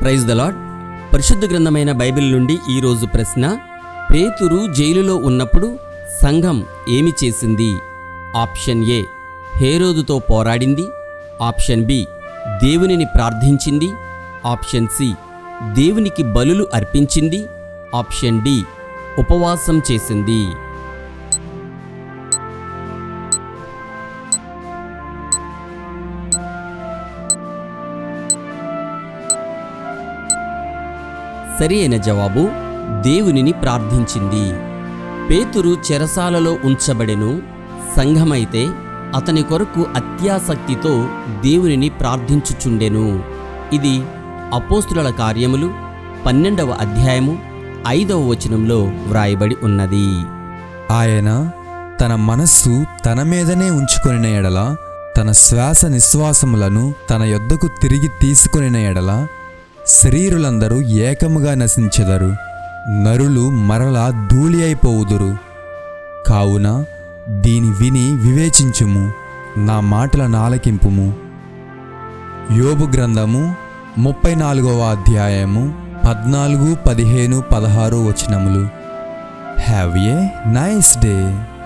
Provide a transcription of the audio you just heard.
Praise the lord. పరిశుద్ధ గ్రంథమైన Bible నుండి ఈరోజు ప్రశ్న: పేతురు జైలులో ఉన్నప్పుడు సంఘం ఏమి చేసింది? ఆప్షన్ ఏ, హేరోదుతో పోరాడింది. ఆప్షన్ బి, దేవునిని ప్రార్థించింది. ఆప్షన్ సి, దేవునికి బలులు అర్పించింది. ఆప్షన్ డి, ఉపవాసం చేసింది. సరి అయిన జవాబు దేవునిని ప్రార్థించింది. పేతురు చెరసాలలో ఉంచబడెను. సంఘమైతే అతని కొరకు అత్యాసక్తితో దేవునిని ప్రార్థించుచుండెను. ఇది అపోస్తుల కార్యములు 12వ అధ్యాయము 5వ వచనంలో వ్రాయబడి ఉన్నది. ఆయన తన మనస్సు తన మీదనే ఉంచుకొనిన ఎడల, తన శ్వాస నిశ్వాసములను తన యొద్దకు తిరిగి తీసుకొనిన ఎడల శరీరులందరూ ఏకముగా నశించెదరు, నరులు మరలా ధూళి అయిపోవుదురు. కావున దీని విని వివేచించుము, నా మాటలను ఆలకింపుము. యోబు గ్రంథము 34వ అధ్యాయము 14, 15, 16 వచనములు. Have a nice day.